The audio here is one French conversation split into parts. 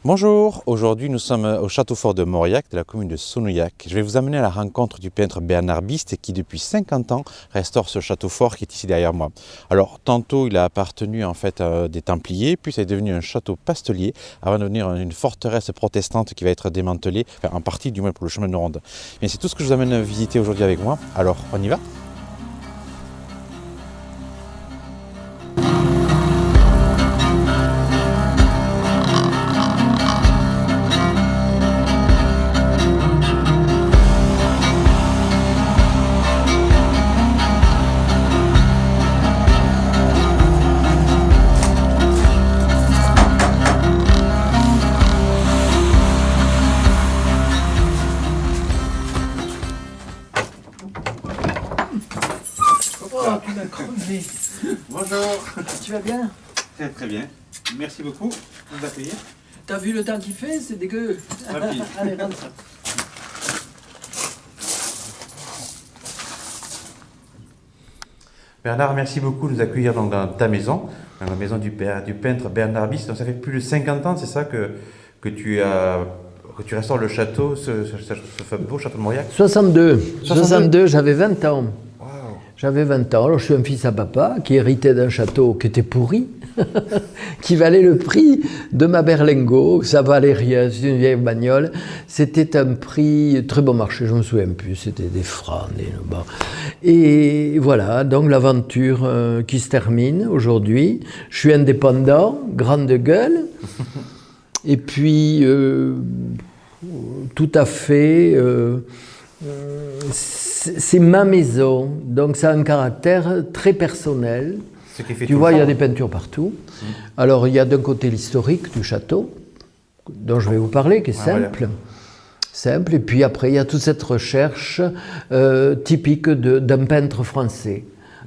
Bonjour, aujourd'hui nous sommes au château fort de Mauriac, de la commune de Sonouillac. Je vais vous amener à la rencontre du peintre Bernard Bist qui depuis 50 ans restaure ce château fort qui est ici derrière moi. Alors tantôt il a appartenu en fait à des Templiers, puis c'est devenu un château pastelier avant de devenir une forteresse protestante qui va être démantelée, enfin en partie du moins pour le chemin de ronde. Mais c'est tout ce que je vous amène à visiter aujourd'hui avec moi, alors on y va ? Oh, tu m'as crevé. Bonjour. Tu vas bien? Très bien. Merci beaucoup de nous accueillir. T'as vu le temps qu'il fait? C'est dégueu. Allez, rentre. Bernard, merci beaucoup de nous accueillir donc dans ta maison, dans la maison du peintre Bernard Bist. Donc ça fait plus de 50 ans, c'est ça que tu restaures le château, ce beau château de Mauriac? 62, j'avais 20 ans. Wow. J'avais 20 ans, alors je suis un fils à papa qui héritait d'un château qui était pourri, qui valait le prix de ma Berlingot, ça valait rien, c'est une vieille bagnole. C'était un prix très bon marché, je ne me souviens plus, c'était des francs. Bon. Et voilà, donc l'aventure qui se termine aujourd'hui. Je suis indépendant, grande gueule, et puis tout à fait... c'est ma maison, donc ça a un caractère très personnel. Tu vois, il y a des peintures partout. Alors, il y a d'un côté l'historique du château, dont je vais vous parler, qui est simple. Voilà. Simple. Et puis après, il y a toute cette recherche typique d'un peintre français,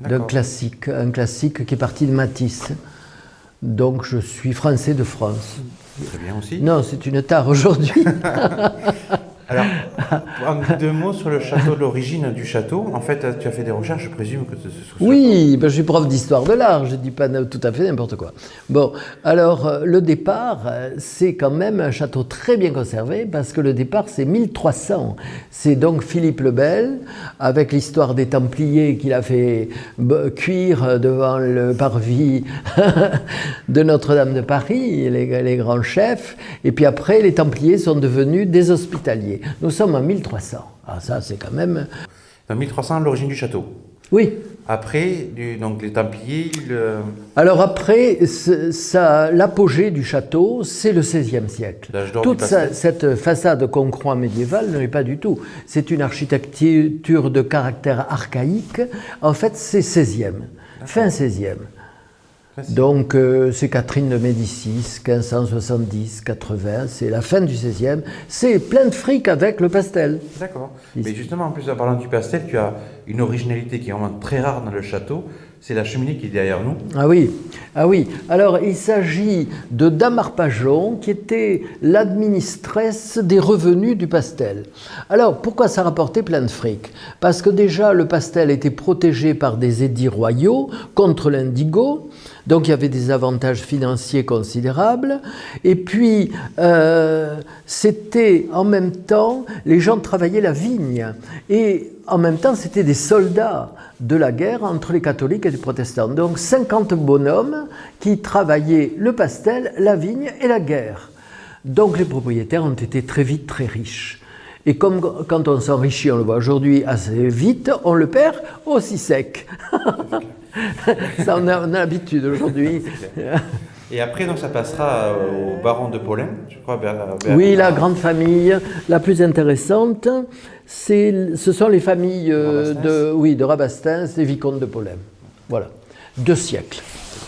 d'un classique, un classique qui est parti de Matisse. Donc, je suis français de France. Très bien aussi. Non, c'est une tare aujourd'hui. Alors, en 2 mots sur le château, l'origine du château. En fait, tu as fait des recherches, je présume que ce soit. Oui, ben, je suis prof d'histoire de l'art, je ne dis pas tout à fait n'importe quoi. Bon, alors le départ, c'est quand même un château très bien conservé, parce que le départ, c'est 1300. C'est donc Philippe le Bel, avec l'histoire des Templiers qu'il a fait cuire devant le parvis de Notre-Dame de Paris, les grands chefs. Et puis après, les Templiers sont devenus des hospitaliers. Nous sommes en 1300. Ah, ça, c'est quand même... En 1300, l'origine du château. Oui. Après, donc les Templiers... Alors après, l'apogée du château, c'est le XVIe siècle. Toute cette façade qu'on croit médiévale ne l'est pas du tout. C'est une architecture de caractère archaïque. En fait, c'est XVIe, fin XVIe. Donc c'est Catherine de Médicis, 1570-80, c'est la fin du XVIe, c'est plein de fric avec le pastel. D'accord. Mais justement, en plus en parlant du pastel, tu as une originalité qui est vraiment très rare dans le château, c'est la cheminée qui est derrière nous. Ah oui, ah oui. Alors il s'agit de Dame Arpajon qui était l'administresse des revenus du pastel. Alors pourquoi ça rapportait plein de fric? Parce que déjà le pastel était protégé par des édits royaux contre l'indigo. Donc il y avait des avantages financiers considérables. Et puis, c'était en même temps, les gens travaillaient la vigne. Et en même temps, c'était des soldats de la guerre entre les catholiques et les protestants. Donc 50 bonhommes qui travaillaient le pastel, la vigne et la guerre. Donc les propriétaires ont été très vite très riches. Et comme quand on s'enrichit, on le voit aujourd'hui assez vite, on le perd aussi sec. Ça, on a l'habitude aujourd'hui. Et après, donc, ça passera au baron de Paulin, je crois. Oui, la grande famille la plus intéressante, ce sont les familles de Rabastens et vicomtes de Paulin. Voilà, 2 siècles.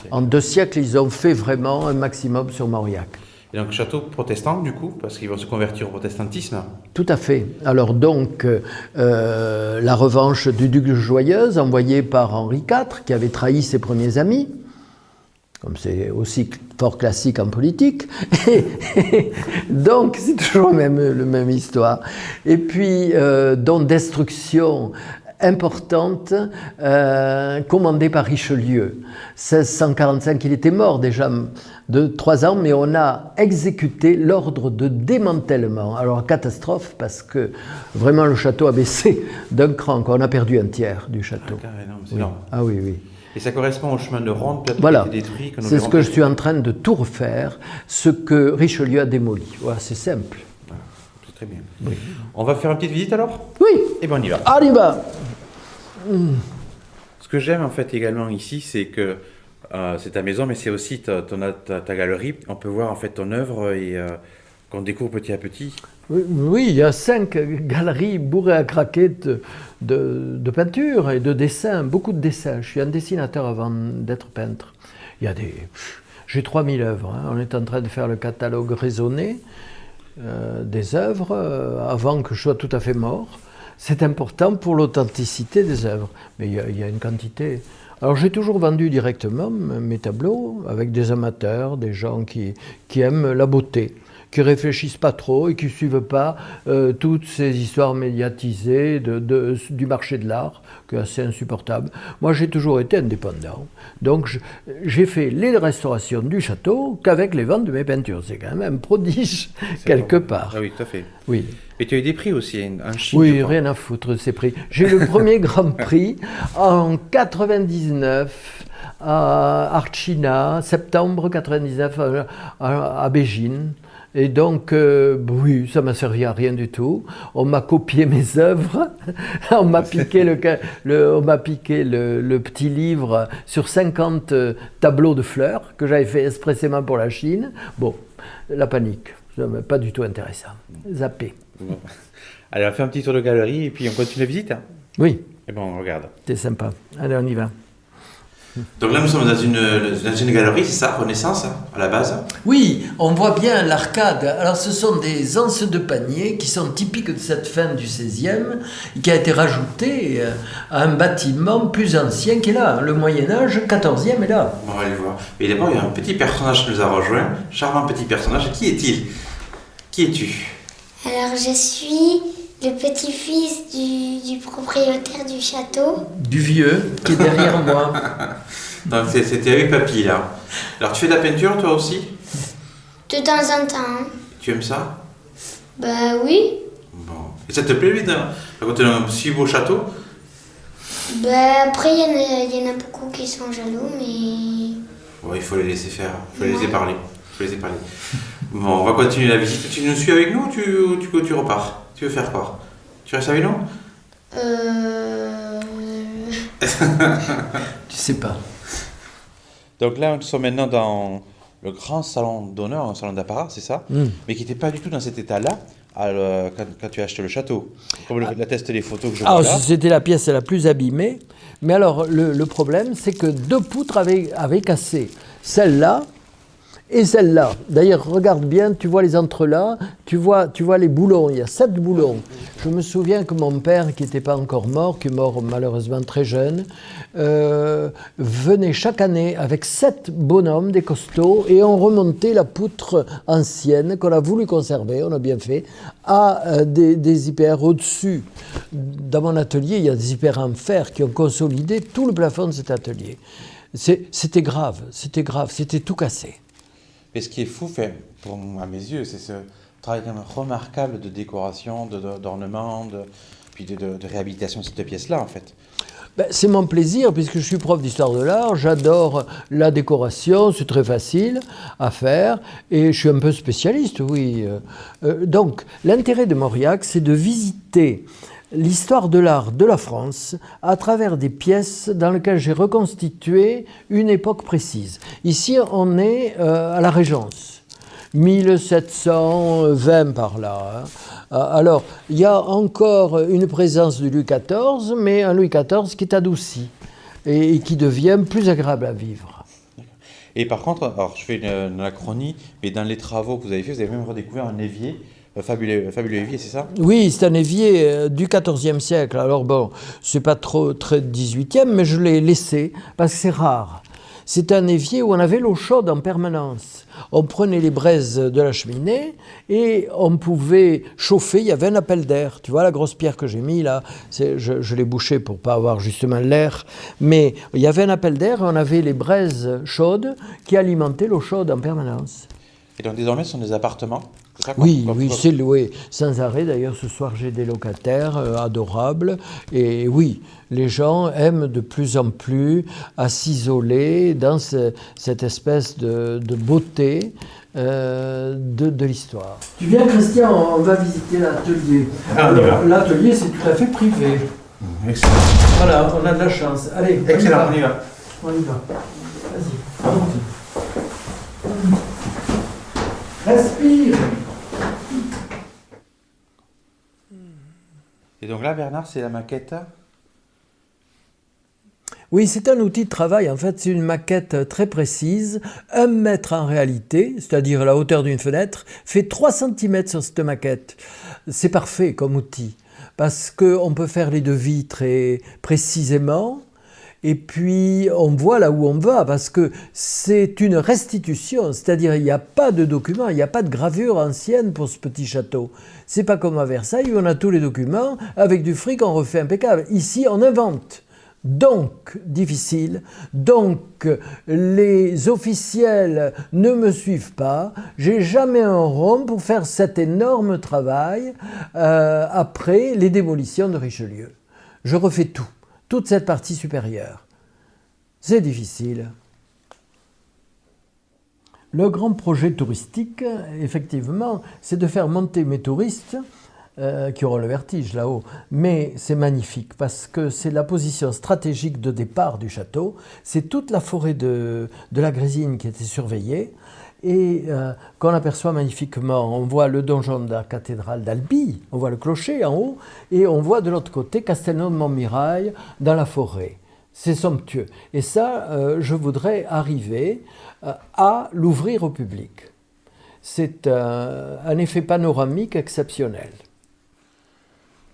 En 2 siècles, ils ont fait vraiment un maximum sur Mauriac. Et donc château protestant du coup, parce qu'ils vont se convertir au protestantisme. Tout à fait. Alors donc, la revanche du duc de Joyeuse, envoyée par Henri IV, qui avait trahi ses premiers amis, comme c'est aussi fort classique en politique. Donc c'est toujours la même histoire. Et puis, donc destruction importante commandée par Richelieu. 1645, il était mort déjà de 3 ans, mais on a exécuté l'ordre de démantèlement. Alors catastrophe parce que vraiment le château a baissé d'un cran, on a perdu un tiers du château. C'est énorme. Ah oui, oui. Et ça correspond au chemin de ronde peut-être Voilà, qui a été détruit. c'est ce que je suis en train de tout refaire, ce que Richelieu a démoli. Voilà, c'est simple. Voilà, c'est très bien. Oui. On va faire une petite visite alors? Oui. Et bien on y va. On y va. Ce que j'aime en fait également ici, c'est que c'est ta maison, mais c'est aussi ta galerie. On peut voir en fait ton œuvre et qu'on découvre petit à petit. Oui, il y a 5 galeries bourrées à craquer de peinture et de dessins, beaucoup de dessins. Je suis un dessinateur avant d'être peintre. J'ai 3000 œuvres. Hein. On est en train de faire le catalogue raisonné des œuvres avant que je sois tout à fait mort. C'est important pour l'authenticité des œuvres. Mais il y a une quantité. Alors j'ai toujours vendu directement mes tableaux avec des amateurs, des gens qui aiment la beauté, qui réfléchissent pas trop et qui suivent pas toutes ces histoires médiatisées du marché de l'art, qui est assez insupportable. Moi j'ai toujours été indépendant, donc j'ai fait les restaurations du château qu'avec les ventes de mes peintures. C'est quand même un prodige quelque part. Ah oui, tout à fait. Oui. Et tu as eu des prix aussi en Chine? Oui, rien à foutre de ces prix. J'ai eu le premier Grand Prix en 99 à Archina, septembre 99 à Beijing. Et donc, oui, ça m'a servi à rien du tout. On m'a copié mes œuvres, on m'a piqué le petit livre sur 50 tableaux de fleurs que j'avais fait expressément pour la Chine. Bon, la panique, pas du tout intéressant. Zappé. Bon. Allez, on fait un petit tour de galerie et puis on continue la visite. Hein. Oui. Et bon, on regarde. C'est sympa. Allez, on y va. Donc là, nous sommes dans une galerie, c'est ça, Renaissance, à la base? Oui, on voit bien l'arcade. Alors, ce sont des anses de panier qui sont typiques de cette fin du XVIe et qui a été rajouté à un bâtiment plus ancien qui est là. Le Moyen-Âge, 14e est là. On va aller voir. Mais d'abord, il y a un petit personnage qui nous a rejoint. Charmant petit personnage. Qui est-il? Qui es-tu? Alors, je suis le petit-fils du propriétaire du château. Du vieux qui est derrière moi. Donc, c'était avec papy, là. Alors, tu fais de la peinture, toi aussi? De temps en temps. Tu aimes ça? Bah oui. Bon. Et ça te plaît, lui, quand tu as un si beau château? Bah après, il y en a beaucoup qui sont jaloux, mais... Bon, il faut les laisser faire. Il faut les laisser parler. Bon, on va continuer la visite. Tu nous suis avec nous ou tu repars? Tu veux faire quoi? Tu restes avec nous? Tu sais pas. Donc là, nous sommes maintenant dans le grand salon d'honneur, un salon d'apparat, c'est ça? Mais qui n'était pas du tout dans cet état-là quand tu as acheté le château. Comme l'attestent les photos que je vois là. C'était la pièce la plus abîmée. Mais alors, le problème, c'est que 2 poutres avaient cassé. Celle-là et celle-là. D'ailleurs, regarde bien, tu vois les entrelacs, tu vois les boulons, il y a 7 boulons. Je me souviens que mon père, qui n'était pas encore mort, qui est mort malheureusement très jeune, venait chaque année avec 7 bonhommes, des costauds, et on remontait la poutre ancienne qu'on a voulu conserver, on a bien fait, à des hyper au-dessus. Dans mon atelier, il y a des hyper en fer qui ont consolidé tout le plafond de cet atelier. C'était grave, c'était tout cassé. Mais ce qui est fou, à mes yeux, c'est ce travail quand même remarquable de décoration, d'ornement, puis de réhabilitation de cette pièce-là, en fait. C'est mon plaisir, puisque je suis prof d'histoire de l'art, j'adore la décoration, c'est très facile à faire, et je suis un peu spécialiste, oui. Donc, l'intérêt de Mauriac, c'est de visiter l'histoire de l'art de la France à travers des pièces dans lesquelles j'ai reconstitué une époque précise. Ici, on est à la Régence, 1720 par là. Alors, il y a encore une présence de Louis XIV, mais un Louis XIV qui est adouci et qui devient plus agréable à vivre. Et par contre, alors je fais une anachronie, mais dans les travaux que vous avez même redécouvert un évier. Fabuleux évier, c'est ça? Oui, c'est un évier du XIVe siècle. Alors bon, c'est pas trop très 18e, mais je l'ai laissé parce que c'est rare. c'était un évier où on avait l'eau chaude en permanence. On prenait les braises de la cheminée et on pouvait chauffer, il y avait un appel d'air. Tu vois la grosse pierre que j'ai mis là, je l'ai bouchée pour pas avoir justement l'air, mais il y avait un appel d'air et on avait les braises chaudes qui alimentaient l'eau chaude en permanence. Et donc désormais, ce sont des appartements? Oui, c'est loué sans arrêt. D'ailleurs, ce soir, j'ai des locataires adorables. Et oui, les gens aiment de plus en plus à s'isoler dans cette espèce de beauté de l'histoire. Tu viens, Christian, on va visiter l'atelier. L'atelier, c'est tout à fait privé. Excellent. Voilà, on a de la chance. Allez, Excellent, on y va. On y va. Vas-y, allons-y. Respire. Et donc là, Bernard, c'est la maquette? Oui, c'est un outil de travail. En fait, c'est une maquette très précise. 1 mètre en réalité, c'est-à-dire la hauteur d'une fenêtre, fait 3 cm sur cette maquette. C'est parfait comme outil parce qu'on peut faire les devis très précisément. Et puis, on voit là où on va, parce que c'est une restitution, c'est-à-dire il n'y a pas de documents, il n'y a pas de gravure ancienne pour ce petit château. C'est pas comme à Versailles où on a tous les documents, avec du fric on refait impeccable. Ici, on invente. Donc, difficile, donc les officiels ne me suivent pas, j'ai jamais un rond pour faire cet énorme travail après les démolitions de Richelieu. Je refais tout. Toute cette partie supérieure. C'est difficile. Le grand projet touristique, effectivement, c'est de faire monter mes touristes qui auront le vertige là-haut. Mais c'est magnifique parce que c'est la position stratégique de départ du château. C'est toute la forêt de la Grésine qui était surveillée et qu'on aperçoit magnifiquement. On voit le donjon de la cathédrale d'Albi, on voit le clocher en haut, et on voit de l'autre côté Castelnau-de-Montmirail dans la forêt. C'est somptueux. Et ça, je voudrais arriver à l'ouvrir au public. C'est un effet panoramique exceptionnel.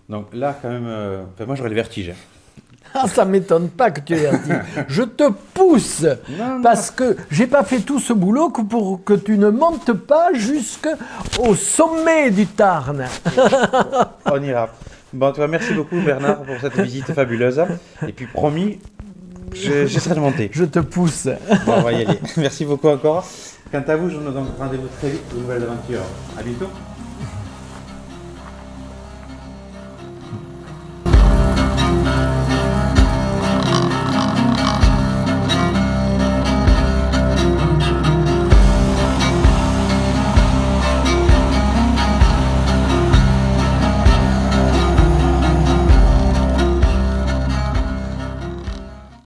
Donc là, quand même, moi j'aurais le vertige. Ah, ça ne m'étonne pas que tu aies dit. Je te pousse parce que j'ai pas fait tout ce boulot que pour que tu ne montes pas jusqu'au sommet du Tarn. On ira. Bon, toi, merci beaucoup Bernard pour cette visite fabuleuse. Et puis promis, j'essaierai de monter. Je te pousse. Bon, on va y aller. Merci beaucoup encore. Quant à vous, je vous donne rendez-vous très vite pour une nouvelle aventure. À bientôt.